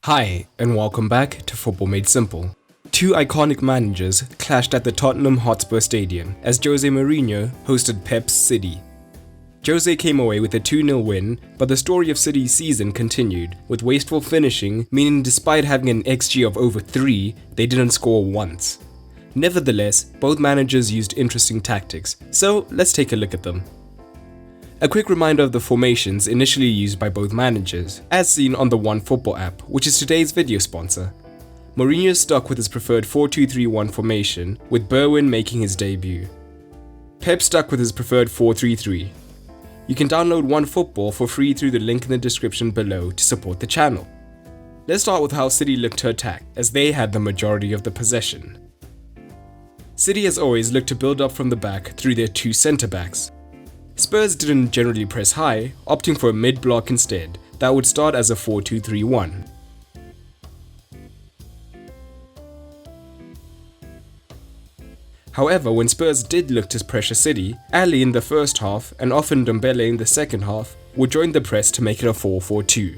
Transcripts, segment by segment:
Hi, and welcome back to Football Made Simple. Two iconic managers clashed at the Tottenham Hotspur Stadium as Jose Mourinho hosted Pep's City. Jose came away with a 2-0 win, but the story of City's season continued, with wasteful finishing, meaning despite having an XG of over 3, they didn't score once. Nevertheless, both managers used interesting tactics, so let's take a look at them. A quick reminder of the formations initially used by both managers, as seen on the OneFootball app, which is today's video sponsor. Mourinho stuck with his preferred 4-2-3-1 formation, with Berwin making his debut. Pep stuck with his preferred 4-3-3. You can download OneFootball for free through the link in the description below to support the channel. Let's start with how City looked to attack, as they had the majority of the possession. City as always looked to build up from the back through their two centre-backs. Spurs didn't generally press high, opting for a mid-block instead, that would start as a 4-2-3-1. However, when Spurs did look to pressure City, Ali in the first half and often Ndombele in the second half would join the press to make it a 4-4-2.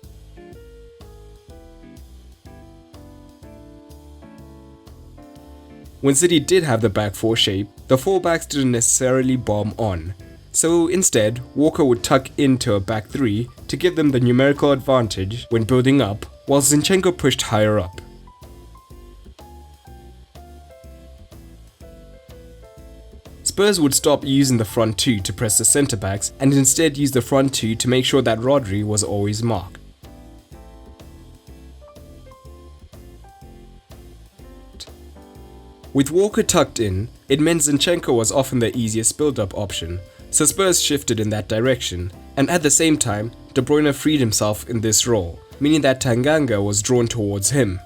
When City did have the back four shape, the fullbacks didn't necessarily bomb on. So instead, Walker would tuck into a back three to give them the numerical advantage when building up, while Zinchenko pushed higher up. Spurs would stop using the front two to press the centre-backs and instead use the front two to make sure that Rodri was always marked. With Walker tucked in, it meant Zinchenko was often the easiest build-up option, so Spurs shifted in that direction, and at the same time, De Bruyne freed himself in this role, meaning that Tanganga was drawn towards him.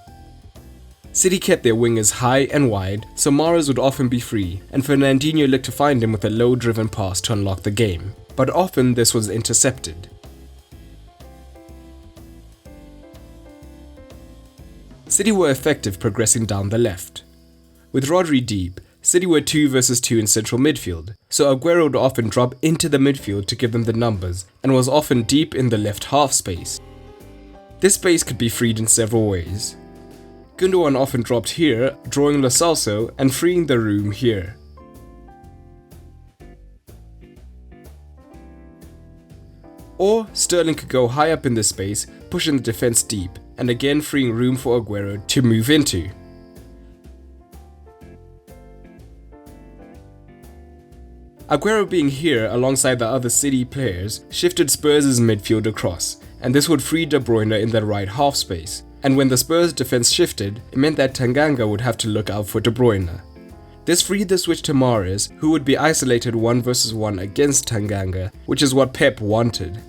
City kept their wingers high and wide, so Mahrez would often be free, and Fernandinho looked to find him with a low-driven pass to unlock the game, but often this was intercepted. City were effective progressing down the left. With Rodri deep, City were 2 versus 2 in central midfield, so Aguero would often drop into the midfield to give them the numbers, and was often deep in the left half space. This space could be freed in several ways. Gundogan often dropped here, drawing Lo Celso and freeing the room here. Or Sterling could go high up in the space, pushing the defense deep, and again freeing room for Aguero to move into. Aguero being here alongside the other City players shifted Spurs' midfield across, and this would free De Bruyne in the right half space. And when the Spurs defense shifted, it meant that Tanganga would have to look out for De Bruyne. This freed the switch to Mahrez, who would be isolated 1 versus 1 against Tanganga, which is what Pep wanted.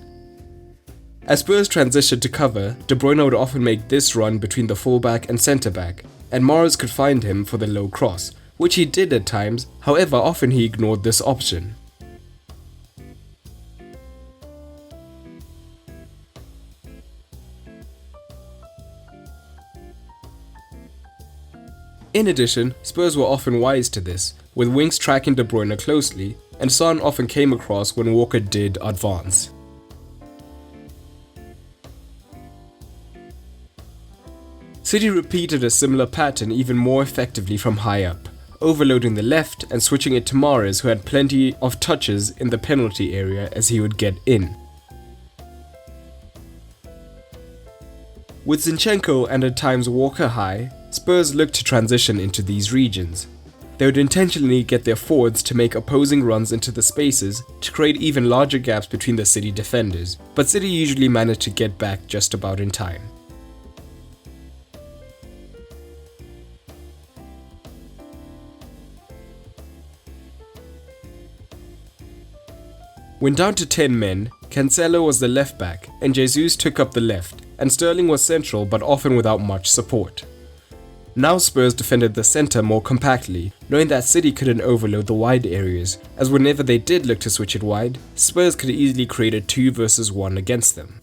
As Spurs transitioned to cover, De Bruyne would often make this run between the fullback and centre-back, and Mahrez could find him for the low cross, which he did at times, however often he ignored this option. In addition, Spurs were often wise to this, with wings tracking De Bruyne closely, and Son often came across when Walker did advance. City repeated a similar pattern even more effectively from high up, overloading the left and switching it to Mahrez, who had plenty of touches in the penalty area as he would get in. With Zinchenko and at times Walker high, Spurs looked to transition into these regions. They would intentionally get their forwards to make opposing runs into the spaces to create even larger gaps between the City defenders, but City usually managed to get back just about in time. When down to 10 men, Cancelo was the left back and Jesus took up the left, and Sterling was central but often without much support. Now Spurs defended the centre more compactly, knowing that City couldn't overload the wide areas, as whenever they did look to switch it wide, Spurs could easily create a 2 versus 1 against them.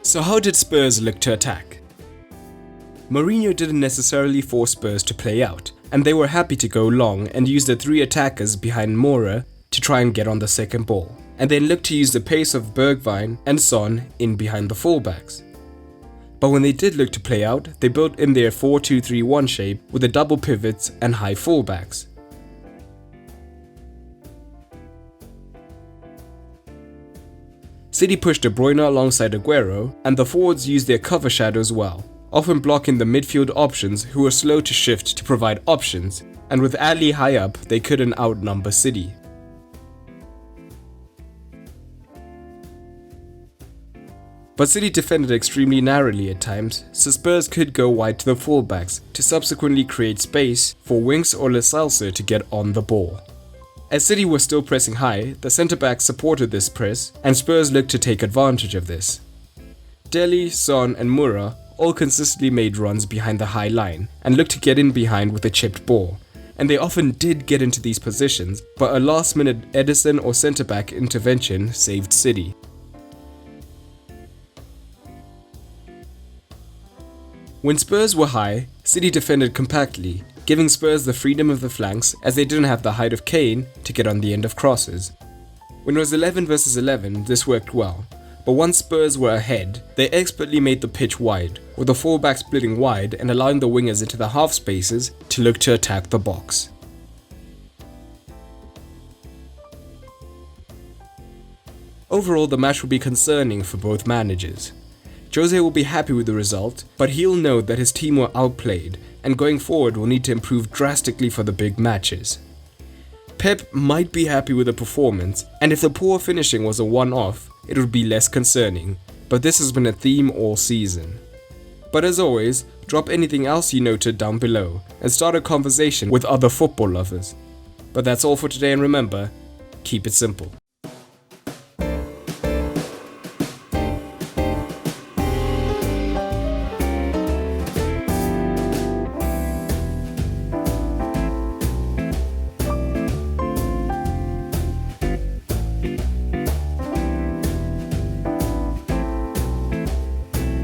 So how did Spurs look to attack? Mourinho didn't necessarily force Spurs to play out, and they were happy to go long and use the 3 attackers behind Mora to try and get on the second ball, and then look to use the pace of Bergwijn and Son in behind the fullbacks. But when they did look to play out, they built in their 4-2-3-1 shape with the double pivots and high fullbacks. City pushed De Bruyne alongside Aguero, and the forwards used their cover shadows well, often blocking the midfield options who were slow to shift to provide options, and with Ali high up, they couldn't outnumber City. But City defended extremely narrowly at times, so Spurs could go wide to the fullbacks to subsequently create space for Winks or Lo Celso to get on the ball. As City was still pressing high, the centre-backs supported this press, and Spurs looked to take advantage of this. Dele, Son and Moura all consistently made runs behind the high line and looked to get in behind with a chipped ball, and they often did get into these positions, but a last-minute Edison or centre-back intervention saved City. When Spurs were high, City defended compactly, giving Spurs the freedom of the flanks as they didn't have the height of Kane to get on the end of crosses. When it was 11 versus 11, this worked well, but once Spurs were ahead, they expertly made the pitch wide, with the fullbacks splitting wide and allowing the wingers into the half spaces to look to attack the box. Overall, the match will be concerning for both managers. Jose will be happy with the result, but he'll know that his team were outplayed, and going forward will need to improve drastically for the big matches. Pep might be happy with the performance, and if the poor finishing was a one-off, it would be less concerning, but this has been a theme all season. But as always, drop anything else you noted down below, and start a conversation with other football lovers. But that's all for today, and remember, keep it simple.